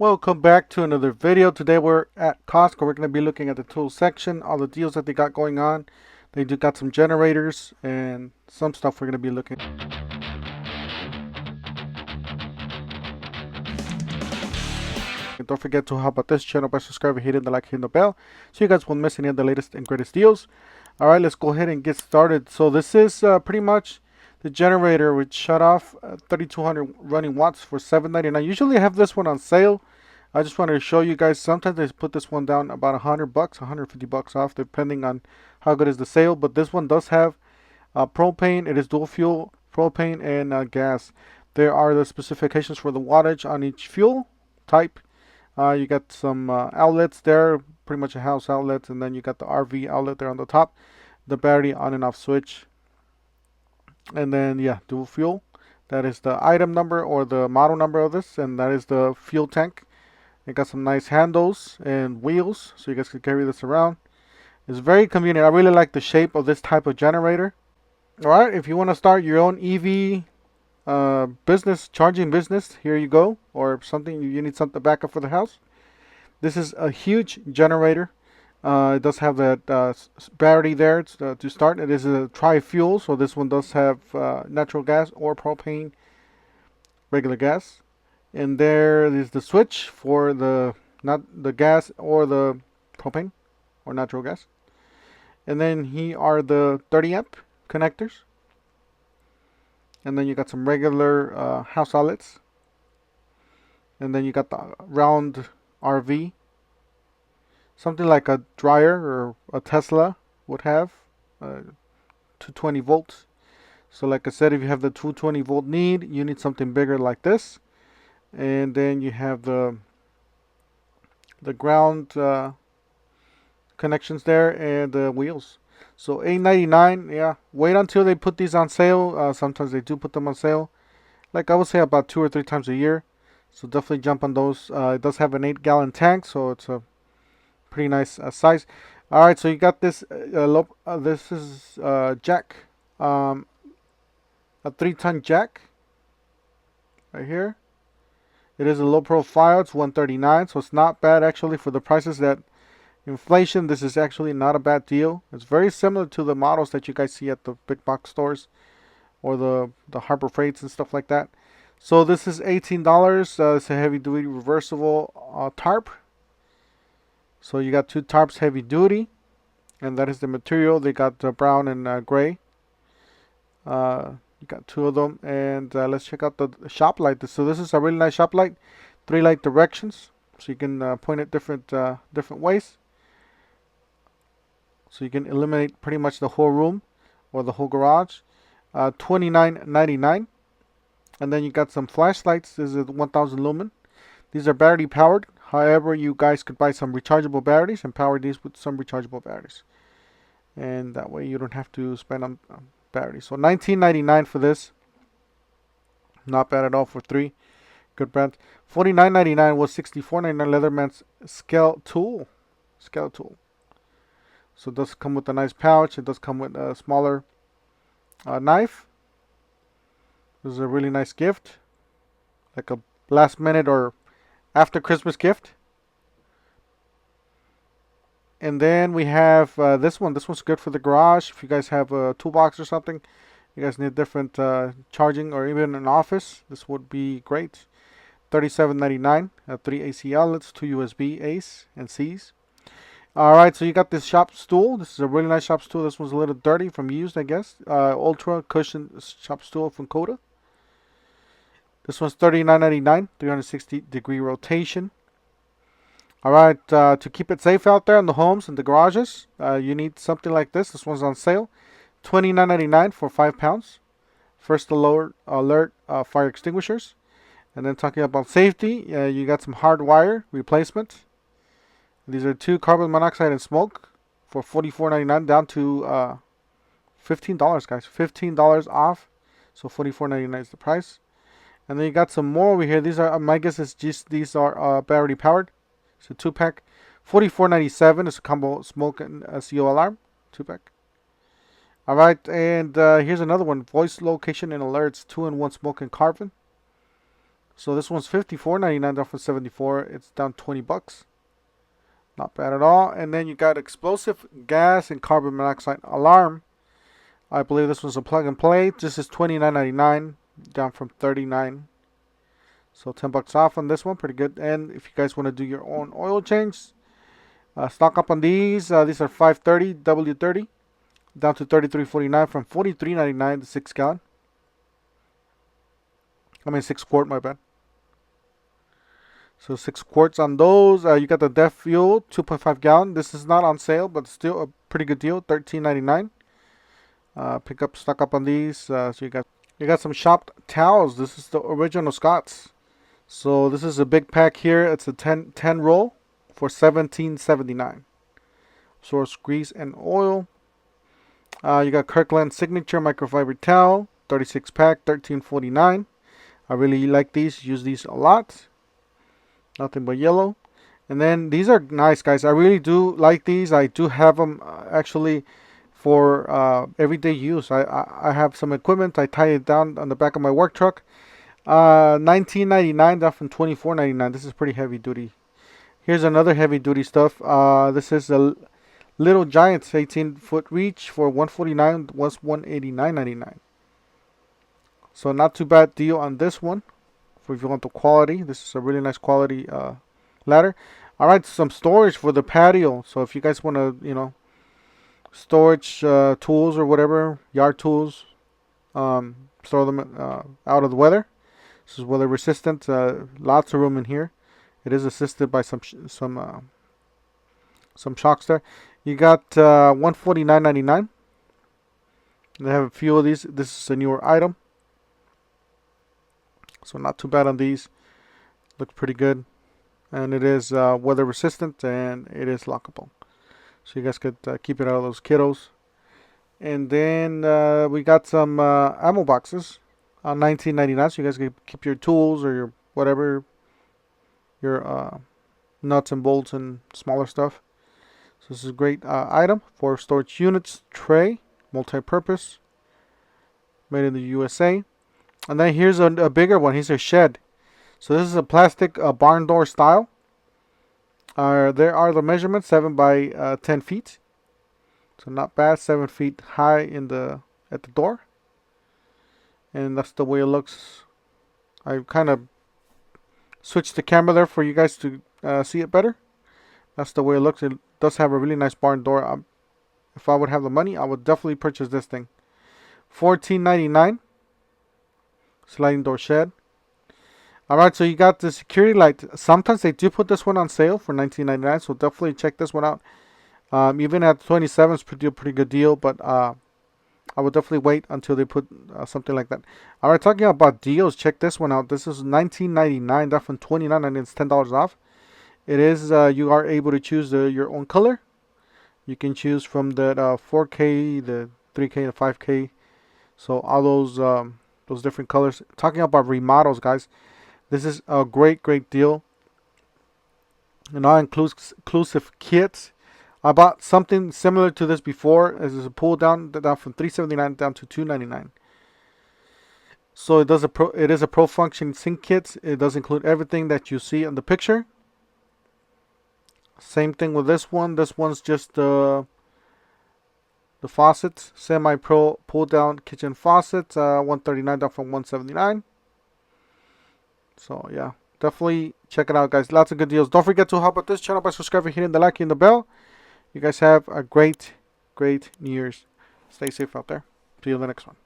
Welcome back to another video. Today we're at Costco. We're going to be looking at the tools section, all the deals that they got going on. They do got some generators and some stuff we're going to be looking at. Don't forget to help out this channel by subscribing, hitting the like, hitting the bell, so you guys won't miss any of the latest and greatest deals. Alright, let's go ahead and get started. So this is pretty much the generator which shut off 3200 running watts for $7.99. Usually I have this one on sale. I just wanted to show you guys. Sometimes they put this one down about $100, $150 off, depending on how good is the sale. But this one does have propane. It is dual fuel, propane and gas. There are the specifications for the wattage on each fuel type. You got some outlets there, pretty much a house outlet, and then you got the RV outlet there on the top. The battery on and off switch. And then, yeah, dual fuel. That is the item number or the model number of this, and that is the fuel tank. It got some nice handles and wheels, so you guys can carry this around. It's very convenient. I really like the shape of this type of generator. Alright, if you want to start your own EV business, charging business, here you go. Or something, you need something backup for the house. This is a huge generator. It does have that battery there to start. It is a tri-fuel, so this one does have natural gas or propane, regular gas. And there is the switch for not the gas or the propane or natural gas. And then here are the 30 amp connectors. And then you got some regular house outlets. And then you got the round RV. Something like a dryer or a Tesla would have 220 volts. So like I said, if you have the 220 volt need, you need something bigger like this. And then you have the ground connections there and the wheels. So $8.99. Yeah, wait until they put these on sale. Sometimes they do put them on sale, like I would say about 2 or 3 times a year. So definitely jump on those. It does have an 8-gallon tank, so it's a pretty nice size. All right, so you got this. This is jack, a 3-ton jack right here. It is a low profile. It's $139, so it's not bad actually for the prices that inflation. This is actually not a bad deal. It's very similar to the models that you guys see at the big box stores or the Harbor Freights and stuff like that. So this is $18. It's a heavy duty reversible tarp. So you got 2 tarps heavy duty, and that is the material. They got brown and gray. You got 2 of them, and let's check out the shop light. So this is a really nice shop light, 3 light directions, so you can point it different ways. So you can illuminate pretty much the whole room or the whole garage. $29.99, and then you got some flashlights. This is 1,000 lumen. These are battery powered. However, you guys could buy some rechargeable batteries and power these with some rechargeable batteries, and that way you don't have to spend on batteries. So $19.99 for this. Not bad at all for 3. Good brand. $49.99 was $64.99 Leatherman's scale tool. So it does come with a nice pouch. It does come with a smaller knife. This is a really nice gift, like a last minute or after Christmas gift. And then we have this one. This one's good for the garage. If you guys have a toolbox or something, you guys need different charging, or even an office, this would be great. $37.99. 3 AC outlets, 2 USB A's and C's. Alright, so you got this shop stool. This is a really nice shop stool. This one's a little dirty from used, I guess. Ultra cushion shop stool from Coda. This one's $39.99. 360-degree rotation. Alright, to keep it safe out there in the homes and the garages, you need something like this. This one's on sale. $29.99 for 5 pounds. First alert fire extinguishers. And then talking about safety, you got some hard wire replacement. These are 2 carbon monoxide and smoke for $44.99 down to $15, guys. $15 off. So $44.99 is the price. And then you got some more over here. These are, my guess is just these are battery powered. It's a 2-pack. $44.97 is a combo smoke and CO alarm. 2-pack. Alright, and here's another one. Voice location and alerts. 2-in-1 smoke and carbon. So this one's $54.99 down from $74. It's down 20 bucks. Not bad at all. And then you got explosive gas and carbon monoxide alarm. I believe this one's a plug and play. This is $29.99 down from $39. So 10 bucks off on this one. Pretty good. And if you guys want to do your own oil change, stock up on these. These are 530 W30 down to $33.49 from $43.99 to 6 gallon. 6 quart, my bad. So 6 quarts on those. You got the DEF fuel, 2.5 gallon. This is not on sale, but still a pretty good deal, $13.99. Pick up, stock up on these. So you got some shopped towels. This is the original Scott's. So this is a big pack here. It's a 10 roll for $17.79. Source grease and oil. You got Kirkland Signature microfiber towel, 36 pack, $13.49. I really like these. Use these a lot. Nothing but yellow. And then these are nice, guys. I really do like these. I do have them actually for everyday use. I have some equipment. I tie it down on the back of my work truck. $19.99 down from $24.99. This is pretty heavy duty. Here's another heavy duty stuff. This is a Little Giants 18-foot reach for $149. Was $189.99. So not too bad deal on this one. For if you want the quality, this is a really nice quality ladder. All right, some storage for the patio. So if you guys want to, storage tools or whatever, yard tools, store them out of the weather. This is weather resistant. Lots of room in here. It is assisted by some shocks there. You got $149.99. They have a few of these. This is a newer item. So not too bad on these. Looks pretty good. And it is weather resistant and it is lockable. So you guys could keep it out of those kiddos. And then we got some ammo boxes on $19.99. So you guys can keep your tools or your whatever, your nuts and bolts and smaller stuff. So this is a great item for storage units, tray, multi-purpose, made in the USA. And then here's a bigger one. Here's a shed. So this is a plastic barn door style. There are the measurements, 7 by 10 feet. So not bad, 7 feet high at the door. And that's the way it looks. I kind of switched the camera there for you guys to see it better. That's the way it looks. It does have a really nice barn door. If I would have the money, I would definitely purchase this thing. $14.99. Sliding door shed. Alright, so you got the security light. Sometimes they do put this one on sale for $19.99, so definitely check this one out. Even at 27 is pretty good deal, but I would definitely wait until they put something like that. Alright, talking about deals, check this one out. This is $19.99, down from $29.99. It's $10 off. It is you are able to choose your own color. You can choose from the 4K, the 3K, the 5K. So all those different colors. Talking about remodels, guys, this is a great deal. An all-inclusive kit. I bought something similar to this before. As a pull down from $379 down to $299. So it is a pro function sink kit. It does include everything that you see in the picture. Same thing with this one. This one's just the faucets, semi-pro pull-down kitchen faucets, $139 down from $179. So yeah, definitely check it out, guys. Lots of good deals. Don't forget to help out this channel by subscribing, hitting the like, and the bell. You guys have a great New Year's. Stay safe out there. See you in the next one.